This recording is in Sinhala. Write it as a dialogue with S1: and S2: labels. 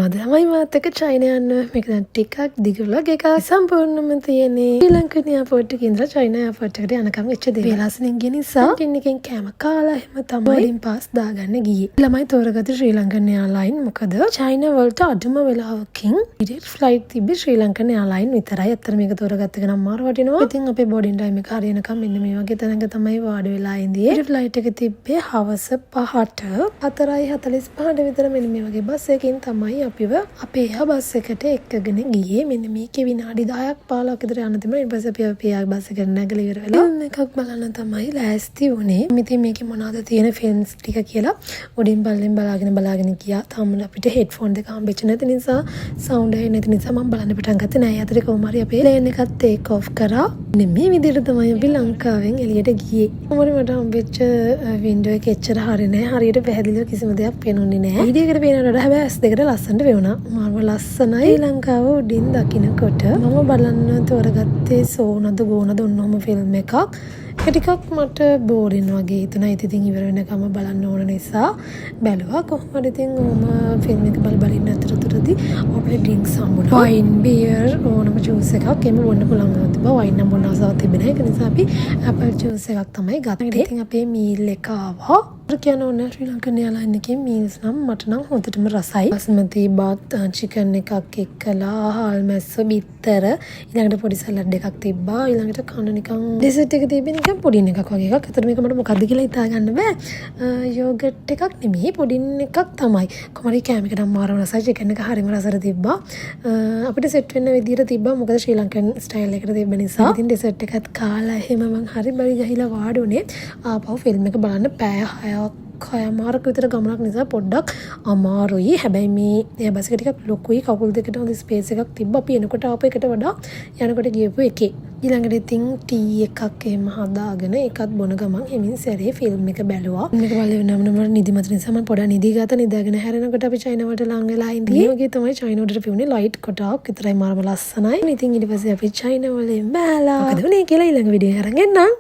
S1: අද තමයි මාත් එක්ක චයිනා යන්න මේක දැන් ටිකක් දිග vlog එකක් සම්පූර්ණයෙන්ම තියෙන්නේ ශ්‍රී ලංකන් එයාපෝට් එකේ ඉඳලා චයිනා එයාපෝට් එකට යනකම් වෙච්ච දේ. වෙලාසනින් ගිය නිසා ටින් එකෙන් කෑම කාලා එහෙම තමයි බෝඩින් පාස් දාගන්න ගියේ. ළමයි තෝරගත්තේ ශ්‍රී ලංකන් එයාලයින් මොකද චයිනා වලට අඩුම වෙලාවකින් ඩිරෙක්ට් ෆ්ලයිට් තිබ්බේ ශ්‍රී ලංකන් එයාලයින් විතරයි. අතර මේක තෝරගත්ත එක නම් මාරු වටිනවා. ඉතින් අපේ බෝඩින් ටයිම් එක හරියනකම් මෙන්න මේ වගේ තැනක තමයි වාඩි වෙලා ඉඳියේ. ෆ්ලයිට් එක තිබ්බේ හවස 5ට 4:45ට විතර මෙන්න මේ වගේ බස් එකකින් තමයි අපිව අපේ එහා බස් එකට එක්කගෙන ගියේ. මෙන්න මේකේ විනාඩි 10ක් 15ක් විතර යන තිබුණා. ඊට පස්සේ අපි අපේ බස් එකට නැගලා ඉවර වෙලා එකක් බලන්න තමයි ලෑස්ති වුණේ. ඉතින් මේකේ මොනවද තියෙන ෆිල්ම්ස් ටික කියලා උඩින් පල්ලෙන් බලාගෙන ගියා. තාම අපිට හෙඩ්ෆෝන් දෙක හම්බෙච්ච නැති නිසා සවුන්ඩ් එක නැති නිසා මම බලන්න පටන් ගත්තේ නෑ. අතරේ කොහොම හරි අපේ ප්ලේන් එකත් ටේක් ඔෆ් කරා. මේ විදිහට තමයි අපි ලංකාවෙන් එළියට ගියේ. කොහොමද මට හම්බෙච්ච වින්ඩෝ එක එච්චර හරි නෑ. හරියට පැහැදිලිව කිසිම දෙයක් පේනුනේ නෑ. වීඩියෝ එකට පේනවට වඩා හැබැයි S2 කට ලස්සනට වෙුණා. මාව ලස්සනයි ලංකාව උඩින් දකින්නකොට. මම බලන්න තෝරගත්තේ සෝනද ගෝනද ඔන්නෝම ෆිල්ම් එකක්. ඒක ටිකක් මට බෝරින් වගේ හිතුණා. ඉතින් ඉවර වෙනකම බලන්න ඕන නිසා බැලුවා. කොහොමද ඉතින් ඕම ෆිල්ම් එක බල ඉන්න අතරතුරදී අපේ ඩ්‍රින්ක්ස් හම්බුණා. වයින් බියර් ඕනම ජූස් එකක් එමු බොන්න පුළුවන් තිබ්බා. වයින් නම් බොන්න ආසාවක් තිබෙන්නේ නැහැ. ඒක නිසා අපි ඇපල් ජූස් එකක් තමයි ගත්තේ. ඉතින් අපේ මීල් එක ආවා. කියන ඕන ශ්‍රී ලංකන් එයාලයින් එකේ මීල්ස් නම් මට නම් හොඳටම රසයි. බස්මති බත් චිකන් එකක් එක්කලා හාල් මැස්ස බිත්තර ඊළඟට පොඩි සලාඩ් එකක් තිබ්බා. ඊළඟට කන නිකන් ඩෙසර්ට් එක තිබ්බේ නිකන් පොඩින් එකක් වගේ එකක්. ඒතර මේක මට මොකද්ද කියලා හිතා ගන්න බෑ. යෝගට් එකක් නෙමෙයි පොඩින් එකක් තමයි. කොහමද කෑම එක නම් මාරම රසයි. චිකන් එක හරිම රසට තිබ්බා. අපිට සෙට් වෙන්න විදියට තිබ්බා. මොකද ශ්‍රී ලංකන් ස්ටයිල් එකට තිබ්බ නිසා. ඉතින් ඩෙසර්ට් එකත් කාලා එහෙම මං හරි බරි ගහිලා වාඩි උනේ. ආපහු ෆිල්ම් එක බලන්න පැය 6මාරක විතර ගමනක් නිසා පොඩ්ඩක් අමාරුයි. හැබැයි මේ එයා බස් එක ටිකක් ලොකුයි. කකුල් දෙකට හොඳ ස්පේස් එකක් තිබ්බා. අපි එනකොට ආපු එකට වඩා යනකොට ගියපු එකේ. ඊළඟට ඉතින් ටී එකක් එහෙම හදාගෙන ඒකත් බොන ගමන් හිමින් සැරේ ෆිල්ම් එක බැලුවා. මේක බලවෙනම මට නිදිමත නිසා මම පොඩක් නිදිගත නිදාගෙන හැරෙනකොට අපි චයිනාවට ලං වෙලා ඉඳී. මේ වගේ තමයි චයිනාවට පියුනේ ලයිට් කොටක් විතරයි මාරම ලස්සනයි. ඉතින් ඊට පස්සේ අපි චයිනාවලින් බැලලා මොකද උනේ කියලා ඊළඟ වීඩියෝ එක අරන් එන්නම්.